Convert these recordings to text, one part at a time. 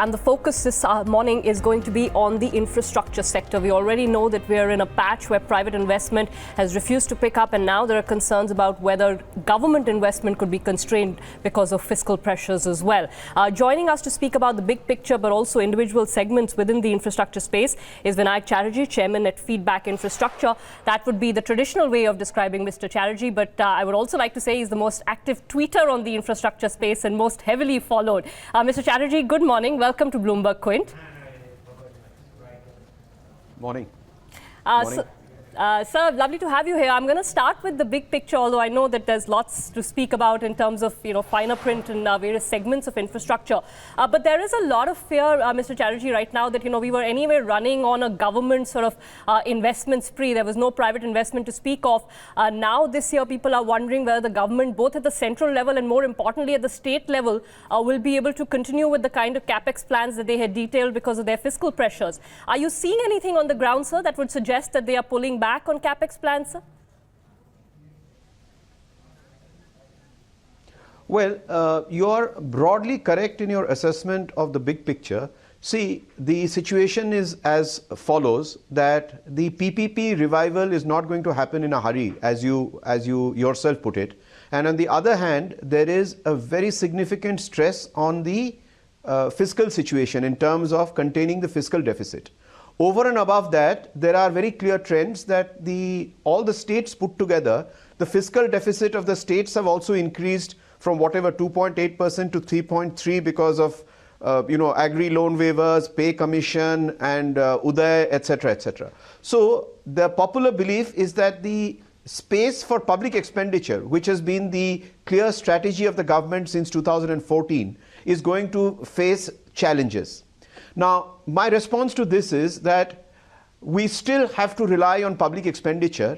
And the focus this morning is going to be on the infrastructure sector. We already know that we are in a patch where private investment has refused to pick up, and now there are concerns about whether government investment could be constrained because of fiscal pressures as well. Joining us to speak about the big picture but also individual segments within the infrastructure space is Vinayak Chatterjee, chairman at Feedback Infrastructure. That would be the traditional way of describing Mr. Chatterjee, but I would also like to say he's the most active tweeter on the infrastructure space and most heavily followed. Mr. Chatterjee, good morning. Welcome to BloombergQuint. Morning. Morning. Sir, lovely to have you here. I'm going to start with the big picture, although I know that there's lots to speak about in terms of, finer print and various segments of infrastructure. But there is a lot of fear, Mr. Chatterjee, right now that, we were anyway running on a government sort of investment spree. There was no private investment to speak of. Now this year, people are wondering whether the government, both at the central level and more importantly at the state level, will be able to continue with the kind of capex plans that they had detailed because of their fiscal pressures. Are you seeing anything on the ground, sir, that would suggest that they are pulling back on capex plans, sir? Well, you are broadly correct in your assessment of the big picture. See, the situation is as follows, that the PPP revival is not going to happen in a hurry, as you yourself put it. And on the other hand, there is a very significant stress on the fiscal situation in terms of containing the fiscal deficit. Over and above that, there are very clear trends that all the states put together, the fiscal deficit of the states have also increased from whatever 2.8% to 3.3% because of agri loan waivers, pay commission, and Uday, etc., etc. So the popular belief is that the space for public expenditure, which has been the clear strategy of the government since 2014, is going to face challenges. Now, my response to this is that we still have to rely on public expenditure,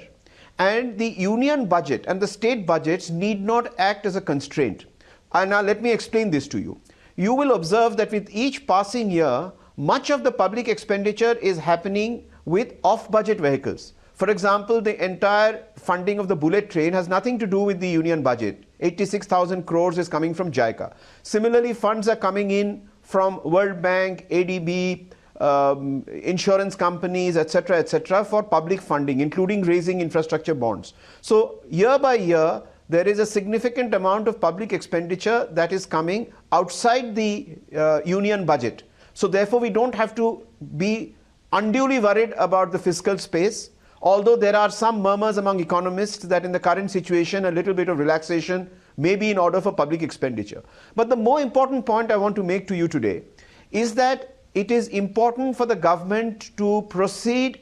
and the union budget and the state budgets need not act as a constraint. And now let me explain this to you. You will observe that with each passing year, much of the public expenditure is happening with off-budget vehicles. For example, the entire funding of the bullet train has nothing to do with the union budget. 86,000 crores is coming from JICA. Similarly, funds are coming in from World Bank, ADB, insurance companies, etc., for public funding, including raising infrastructure bonds. So year by year, there is a significant amount of public expenditure that is coming outside the union budget. So therefore, we don't have to be unduly worried about the fiscal space, although there are some murmurs among economists that in the current situation, a little bit of relaxation may be in order for public expenditure. But the more important point I want to make to you today is that it is important for the government to proceed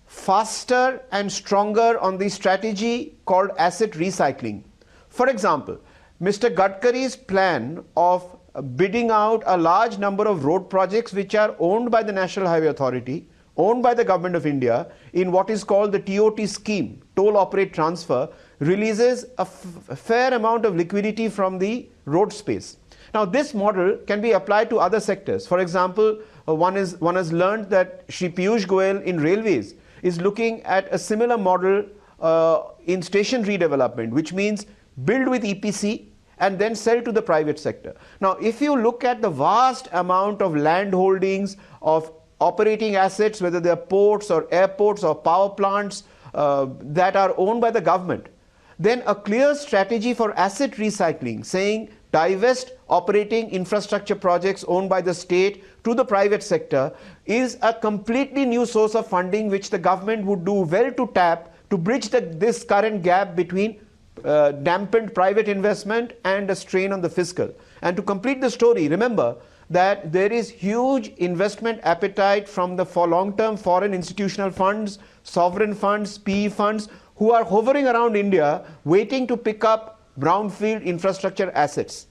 faster and stronger on the strategy called asset recycling. For example, Mr. Gadkari's plan of bidding out a large number of road projects which are owned by the National Highway Authority, owned by the Government of India, in what is called the TOT scheme, Toll Operate Transfer, releases a fair amount of liquidity from the road space. Now, this model can be applied to other sectors. For example, one has learned that Shri Piyush Goyal in railways is looking at a similar model in station redevelopment, which means build with EPC and then sell to the private sector. Now, if you look at the vast amount of land holdings, of operating assets, whether they are ports or airports or power plants that are owned by the government, then a clear strategy for asset recycling, saying divest operating infrastructure projects owned by the state to the private sector, is a completely new source of funding which the government would do well to tap to bridge this current gap between dampened private investment and a strain on the fiscal. And to complete the story, remember that there is huge investment appetite from the long-term foreign institutional funds, sovereign funds, PE funds, who are hovering around India waiting to pick up brownfield infrastructure assets.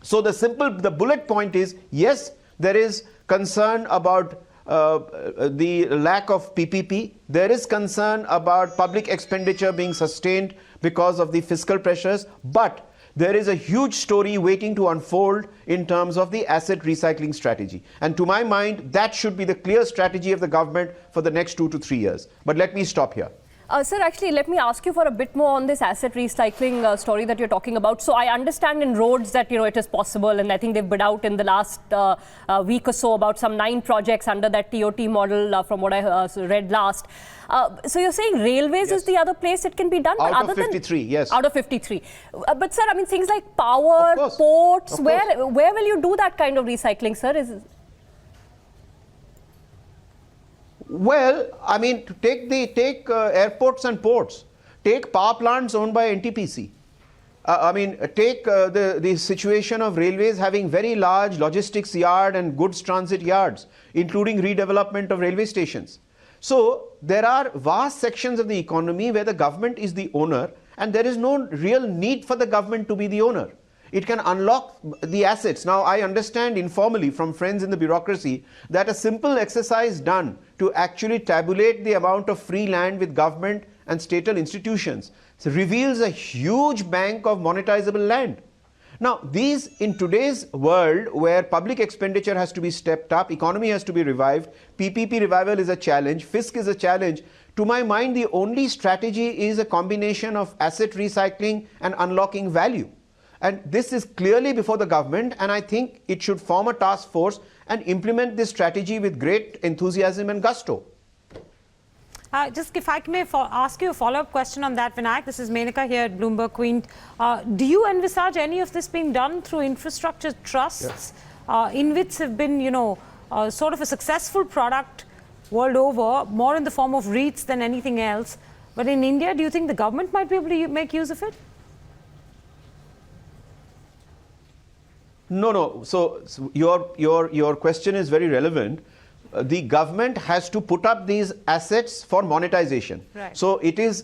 So the bullet point is, yes, there is concern about the lack of PPP. There is concern about public expenditure being sustained because of the fiscal pressures, but there is a huge story waiting to unfold in terms of the asset recycling strategy. And to my mind, that should be the clear strategy of the government for the next 2 to 3 years. But let me stop here. Sir, actually, let me ask you for a bit more on this asset recycling story that you're talking about. So I understand in roads that, it is possible, and I think they've bid out in the last week or so about some 9 projects under that TOT model from what I read last. So you're saying railways is the other place it can be done? Out of 53, yes. Out of 53. But sir, I mean, things like power, ports, where will you do that kind of recycling, sir? Well, I mean, take airports and ports, take power plants owned by NTPC. Take the situation of railways having very large logistics yard and goods transit yards, including redevelopment of railway stations. So there are vast sections of the economy where the government is the owner, and there is no real need for the government to be the owner. It can unlock the assets. Now, I understand informally from friends in the bureaucracy that a simple exercise done to actually tabulate the amount of free land with government and statal institutions reveals a huge bank of monetizable land. Now, these, in today's world where public expenditure has to be stepped up, economy has to be revived, PPP revival is a challenge, fisc is a challenge. To my mind, the only strategy is a combination of asset recycling and unlocking value. And this is clearly before the government, and I think it should form a task force and implement this strategy with great enthusiasm and gusto. Just if I may ask you a follow-up question on that, Vinayak. This is Menaka here at BloombergQuint. Do you envisage any of this being done through infrastructure trusts, in which have been, sort of a successful product world over, more in the form of REITs than anything else? But in India, do you think the government might be able to make use of it? No. So your question is very relevant. The government has to put up these assets for monetization. Right. So it is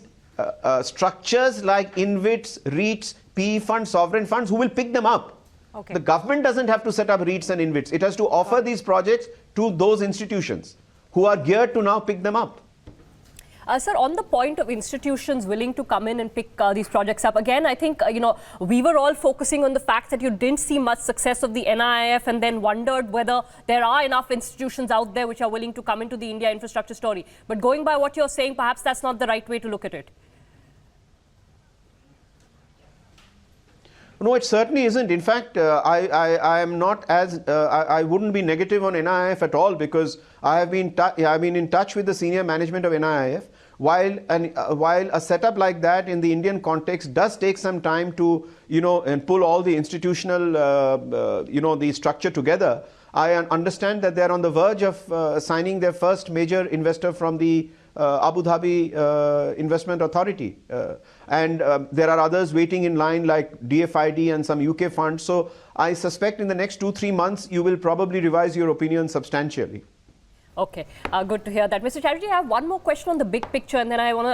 structures like InvITs, REITs, PE funds, sovereign funds who will pick them up. Okay. The government doesn't have to set up REITs and InvITs. It has to offer these projects to those institutions who are geared to now pick them up. Sir, on the point of institutions willing to come in and pick these projects up, again, I think, we were all focusing on the fact that you didn't see much success of the NIIF and then wondered whether there are enough institutions out there which are willing to come into the India infrastructure story. But going by what you're saying, perhaps that's not the right way to look at it. No, it certainly isn't. In fact, I am not as I wouldn't be negative on NIIF at all, because I have been in touch with the senior management of NIIF. While a setup like that in the Indian context does take some time to and pull all the institutional the structure together, I understand that they are on the verge of signing their first major investor from the Abu Dhabi Investment Authority, and there are others waiting in line like DFID and some UK funds. So I suspect in the next 2-3 months you will probably revise your opinion substantially. Okay, good to hear that. Mr. Chatterjee, I have one more question on the big picture, and then I want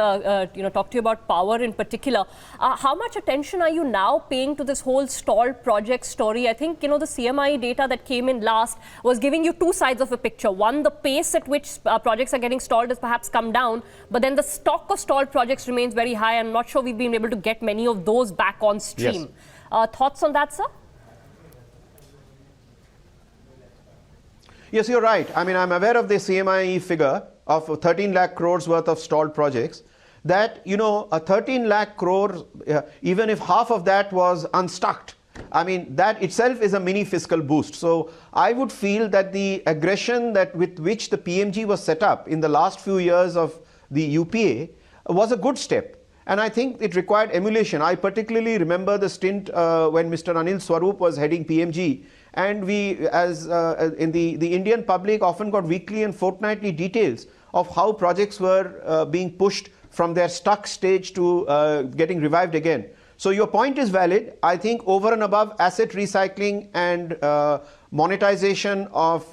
to talk to you about power in particular. How much attention are you now paying to this whole stalled project story? I think, the CMI data that came in last was giving you two sides of a picture. One, the pace at which projects are getting stalled has perhaps come down, but then the stock of stalled projects remains very high. I'm not sure we've been able to get many of those back on stream. Yes. Thoughts on that, sir? Yes, you're right. I mean, I'm aware of the CMI figure of 13 lakh crores worth of stalled projects. That, a 13 lakh crore, even if half of that was unstuck, I mean, that itself is a mini fiscal boost. So I would feel that the aggression with which the PMG was set up in the last few years of the UPA was a good step. And I think it required emulation. I particularly remember the stint when Mr. Anil Swarup was heading PMG. And we, as in the Indian public, often got weekly and fortnightly details of how projects were being pushed from their stuck stage to getting revived again. So your point is valid. I think over and above asset recycling and monetization of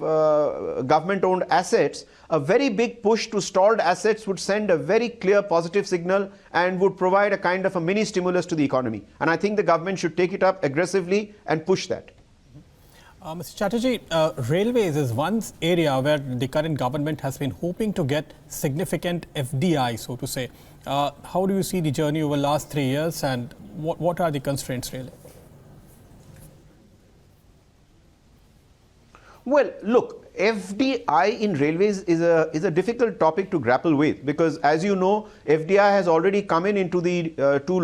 government-owned assets, a very big push to stalled assets would send a very clear positive signal and would provide a kind of a mini stimulus to the economy. And I think the government should take it up aggressively and push that. Mr. Chatterjee, railways is one area where the current government has been hoping to get significant FDI, so to say. How do you see the journey over the last 3 years, and what are the constraints really? Well, look, FDI in railways is a difficult topic to grapple with, because as you know, FDI has already come into the two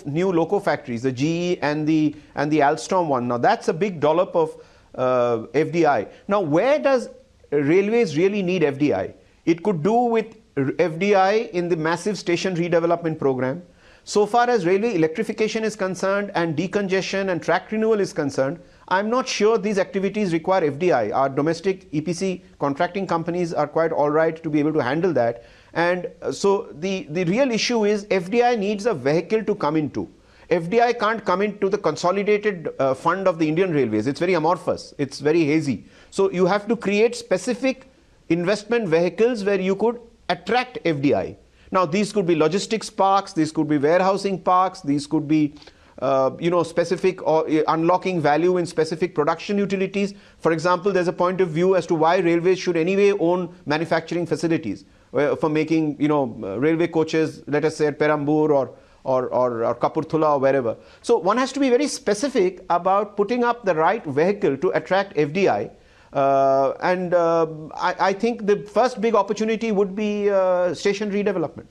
new loco factories, the GE and the Alstom one. Now that's a big dollop of FDI. Now where does railways really need FDI? It could do with FDI in the massive station redevelopment program. So far as railway electrification is concerned and decongestion and track renewal is concerned, I'm not sure these activities require FDI. Our domestic EPC contracting companies are quite all right to be able to handle that. And so the real issue is FDI needs a vehicle to come into. FDI can't come into the consolidated fund of the Indian Railways. It's very amorphous. It's very hazy. So you have to create specific investment vehicles where you could attract FDI. Now these could be logistics parks, these could be warehousing parks, these could be specific or unlocking value in specific production utilities. For example, there's a point of view as to why railways should anyway own manufacturing facilities for making railway coaches, let us say at Perambur or Kapurthala or wherever. So one has to be very specific about putting up the right vehicle to attract FDI. I think the first big opportunity would be station redevelopment.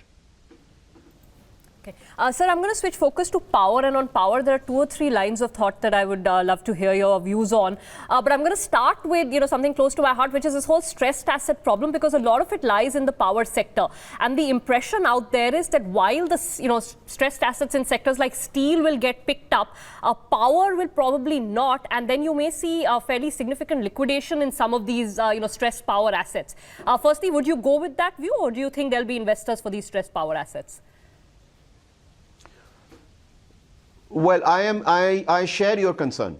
Okay. Sir, I'm going to switch focus to power, and on power there are 2 or 3 lines of thought that I would love to hear your views on. But I'm going to start with something close to my heart, which is this whole stressed asset problem, because a lot of it lies in the power sector. And the impression out there is that while the stressed assets in sectors like steel will get picked up, power will probably not, and then you may see a fairly significant liquidation in some of these stressed power assets. Firstly, would you go with that view, or do you think there'll be investors for these stressed power assets? Well, I share your concern.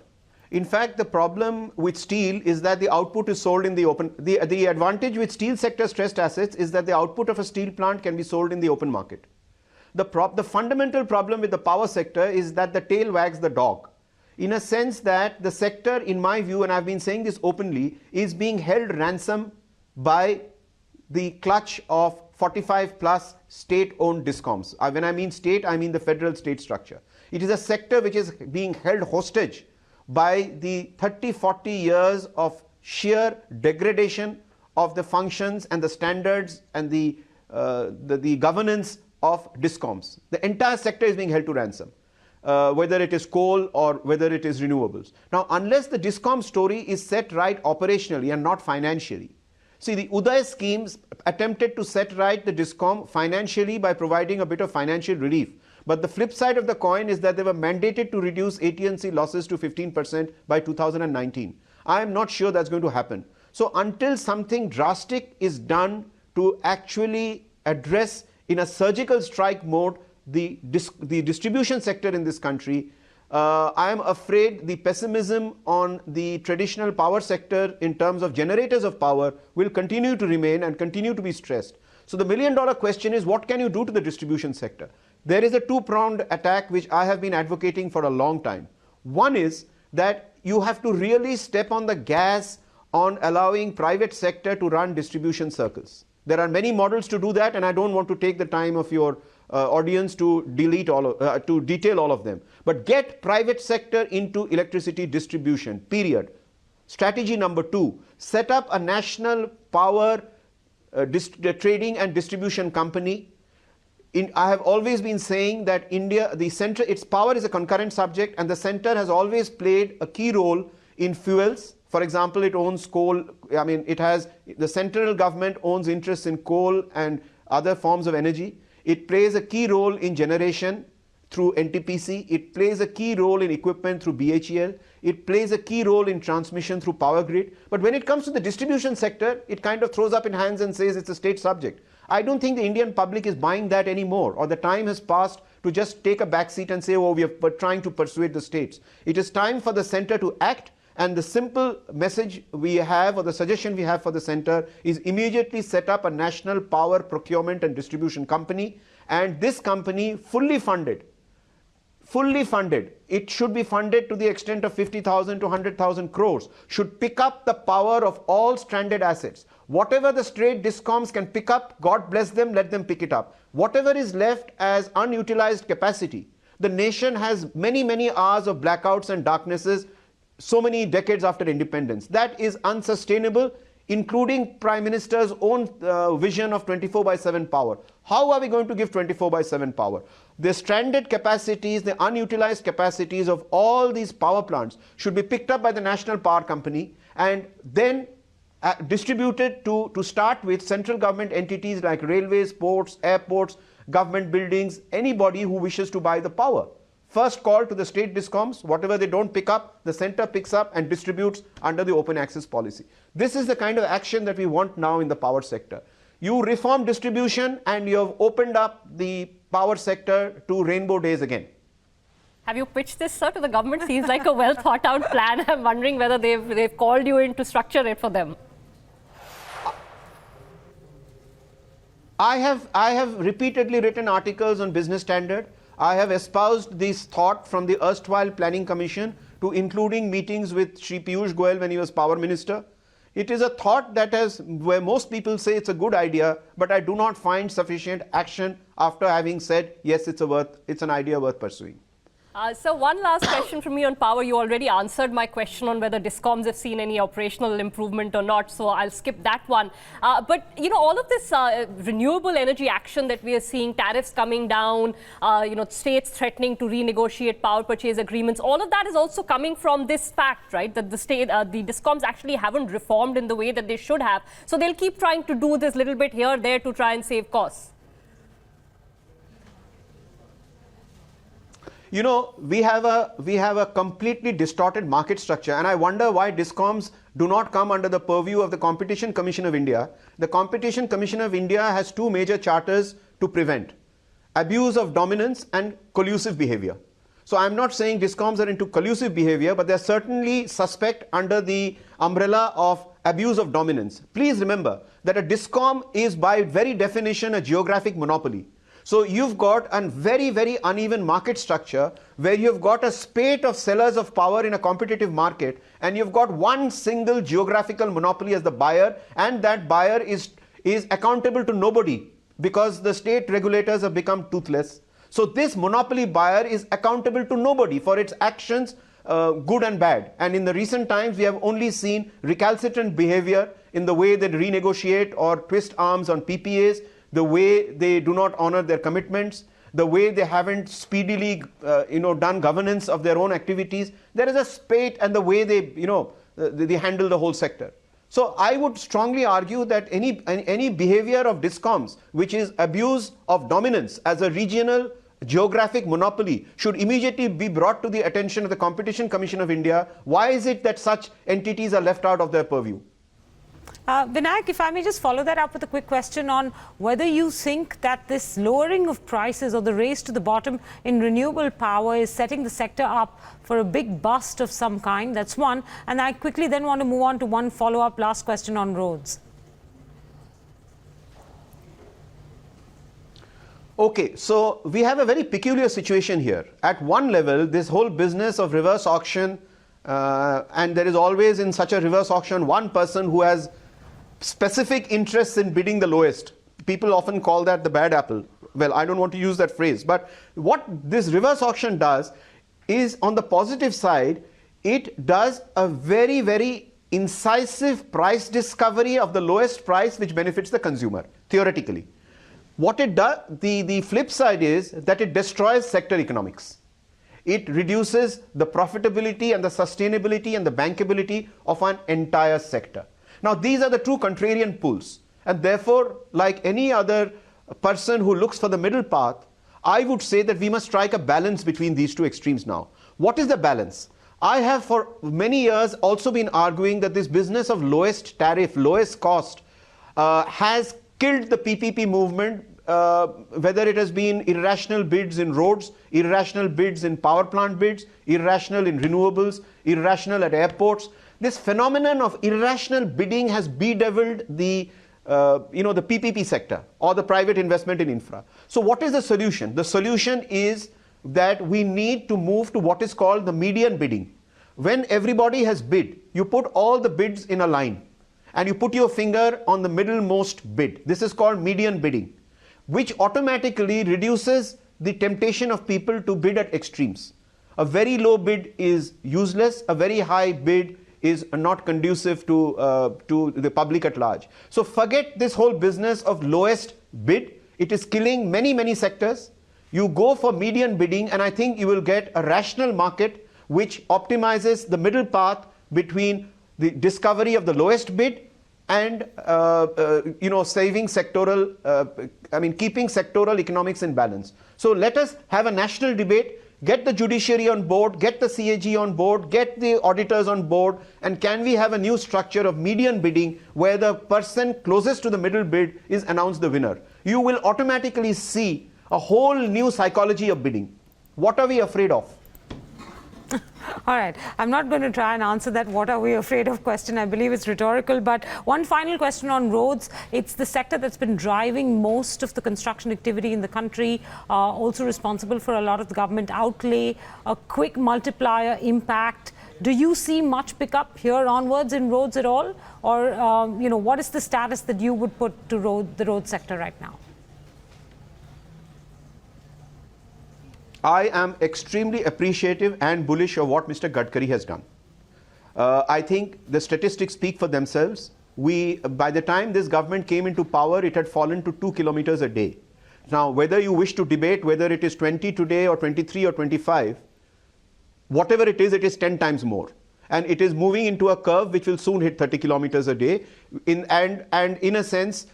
In fact, the problem with steel is that the output is sold in the open. The advantage with steel sector stressed assets is that the output of a steel plant can be sold in the open market. The fundamental problem with the power sector is that the tail wags the dog, in a sense that the sector, in my view, and I've been saying this openly, is being held ransom by the clutch of 45 plus state-owned Discoms. When I mean state, I mean the federal state structure. It is a sector which is being held hostage by the 30-40 years of sheer degradation of the functions and the standards and the governance of Discoms. The entire sector is being held to ransom, whether it is coal or whether it is renewables. Now, unless the Discom story is set right operationally and not financially. See, the Uday schemes attempted to set right the Discom financially by providing a bit of financial relief. But the flip side of the coin is that they were mandated to reduce AT&C losses to 15% by 2019. I am not sure that's going to happen. So until something drastic is done to actually address in a surgical strike mode the distribution sector in this country, I am afraid the pessimism on the traditional power sector in terms of generators of power will continue to remain and continue to be stressed. So the million-dollar question is, what can you do to the distribution sector? There is a two-pronged attack which I have been advocating for a long time. One is that you have to really step on the gas on allowing private sector to run distribution circles. There are many models to do that, and I don't want to take the time of your audience to detail all of them. But get private sector into electricity distribution, period. Strategy number 2, set up a national power trading and distribution company. I have always been saying that India, the center, its power is a concurrent subject, and the center has always played a key role in fuels. For example, it owns coal. The central government owns interests in coal and other forms of energy. It plays a key role in generation through NTPC. It plays a key role in equipment through BHEL. It plays a key role in transmission through power grid. But when it comes to the distribution sector, it kind of throws up in hands and says it's a state subject. I don't think the Indian public is buying that anymore, or the time has passed to just take a back seat and say, oh, we are trying to persuade the states. It is time for the center to act, and the simple message we have, or the suggestion we have for the center, is immediately set up a national power procurement and distribution company, and this company fully funded, it should be funded to the extent of 50,000 to 100,000 crores, should pick up the power of all stranded assets. Whatever the state Discoms can pick up, God bless them, let them pick it up. Whatever is left as unutilized capacity, the nation has many, many hours of blackouts and darknesses so many decades after independence. That is unsustainable, including Prime Minister's own vision of 24/7 power. How are we going to give 24/7 power? The stranded capacities, the unutilized capacities of all these power plants should be picked up by the National Power Company and then distributed to start with central government entities like railways, ports, airports, government buildings, anybody who wishes to buy the power. First call to the state discoms, whatever they don't pick up, the center picks up and distributes under the open access policy. This is the kind of action that we want now in the power sector. You reform distribution and you have opened up the power sector to rainbow days again. Have you pitched this, sir, to the government? Seems like a well thought out plan. I'm wondering whether they've called you in to structure it for them. I have repeatedly written articles on Business Standard. I have espoused this thought from the erstwhile Planning Commission to including meetings with Shri Piyush Goyal when he was Power Minister. It is a thought where most people say it's a good idea, but I do not find sufficient action after having said, yes, it's an idea worth pursuing. So one last question from me on power. You already answered my question on whether Discoms have seen any operational improvement or not, so I'll skip that one. But, you know, all of this renewable energy action that we are seeing, tariffs coming down, states threatening to renegotiate power purchase agreements, all of that is also coming from this fact, right, that the Discoms actually haven't reformed in the way that they should have. So they'll keep trying to do this little bit here, there to try and save costs. You know, we have a completely distorted market structure, and I wonder why Discoms do not come under the purview of the Competition Commission of India. The Competition Commission of India has two major charters to prevent: abuse of dominance and collusive behavior. So I'm not saying Discoms are into collusive behavior, but they're certainly suspect under the umbrella of abuse of dominance. Please remember that a Discom is by very definition a geographic monopoly. So you've got a very, very uneven market structure where you've got a spate of sellers of power in a competitive market, and you've got one single geographical monopoly as the buyer, and that buyer is accountable to nobody because the state regulators have become toothless. So this monopoly buyer is accountable to nobody for its actions, good and bad. And in the recent times, we have only seen recalcitrant behavior in the way they renegotiate or twist arms on PPAs, the way they do not honor their commitments, the way they haven't speedily done governance of their own activities. There is a spate, and the way they handle the whole sector. So I would strongly argue that any behavior of Discoms, which is abuse of dominance as a regional geographic monopoly, should immediately be brought to the attention of the Competition Commission of India. Why is it that such entities are left out of their purview? Vinayak, if I may just follow that up with a quick question on whether you think that this lowering of prices or the race to the bottom in renewable power is setting the sector up for a big bust of some kind. That's one. And I quickly then want to move on to one follow-up last question on roads. Okay, so we have a very peculiar situation here. At one level, this whole business of reverse auction, and there is always in such a reverse auction one person who has specific interests in bidding the lowest. People often call that the bad apple. Well, I don't want to use that phrase, but what this reverse auction does is, on the positive side, it does a very, very incisive price discovery of the lowest price which benefits the consumer, theoretically. What it does, the flip side is that it destroys sector economics. It reduces the profitability and the sustainability and the bankability of an entire sector. Now, these are the two contrarian pools, and therefore, like any other person who looks for the middle path, I would say that we must strike a balance between these two extremes now. What is the balance? I have for many years also been arguing that this business of lowest tariff, lowest cost has killed the PPP movement, whether it has been irrational bids in roads, irrational bids in power plant bids, irrational in renewables, irrational at airports. This phenomenon of irrational bidding has bedeviled the PPP sector or the private investment in infra. So what is the solution? The solution is that we need to move to what is called the median bidding. When everybody has bid, you put all the bids in a line and you put your finger on the middlemost bid. This is called median bidding, which automatically reduces the temptation of people to bid at extremes. A very low bid is useless. A very high bid is not conducive to the public at large. So forget this whole business of lowest bid. It is killing many, many sectors. You go for median bidding, and I think you will get a rational market which optimizes the middle path between the discovery of the lowest bid and saving sectoral, keeping sectoral economics in balance. So let us have a national debate, get the judiciary on board, get the CAG on board, get the auditors on board, and can we have a new structure of median bidding where the person closest to the middle bid is announced the winner. You will automatically see a whole new psychology of bidding. What are we afraid of? All right. I'm not going to try and answer that "what are we afraid of" question. I believe it's rhetorical. But one final question on roads. It's the sector that's been driving most of the construction activity in the country, also responsible for a lot of the government outlay, a quick multiplier impact. Do you see much pickup here onwards in roads at all? Or, what is the status that you would put to the road sector right now? I am extremely appreciative and bullish of what Mr. Gadkari has done. I think the statistics speak for themselves. By the time this government came into power, it had fallen to 2 kilometers a day. Now, whether you wish to debate whether it is 20 today or 23 or 25, whatever it is 10 times more. And it is moving into a curve which will soon hit 30 kilometers a day. And in a sense,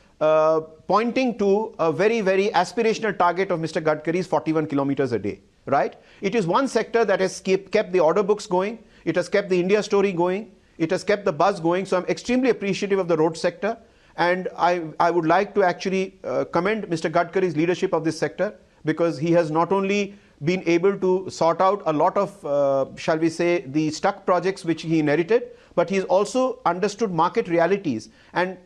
pointing to a very, very aspirational target of Mr. Gadkari's 41 kilometers a day, right? It is one sector that has kept the order books going. It has kept the India story going. It has kept the buzz going. So I'm extremely appreciative of the road sector. And I would like to actually commend Mr. Gadkari's leadership of this sector, because he has not only been able to sort out a lot of, shall we say, the stuck projects which he inherited, but he's also understood market realities and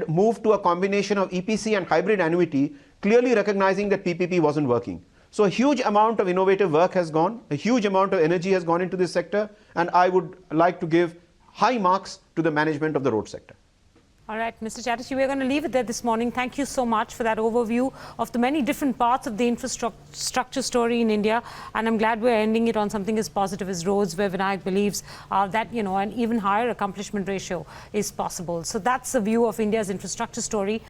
moved to a combination of EPC and hybrid annuity, clearly recognizing that PPP wasn't working. So a huge amount of innovative work has gone, a huge amount of energy has gone into this sector, and I would like to give high marks to the management of the road sector. All right, Mr. Chatterjee, we're going to leave it there this morning. Thank you so much for that overview of the many different parts of the infrastructure story in India. And I'm glad we're ending it on something as positive as roads, where Vinayak believes that, an even higher accomplishment ratio is possible. So that's the view of India's infrastructure story.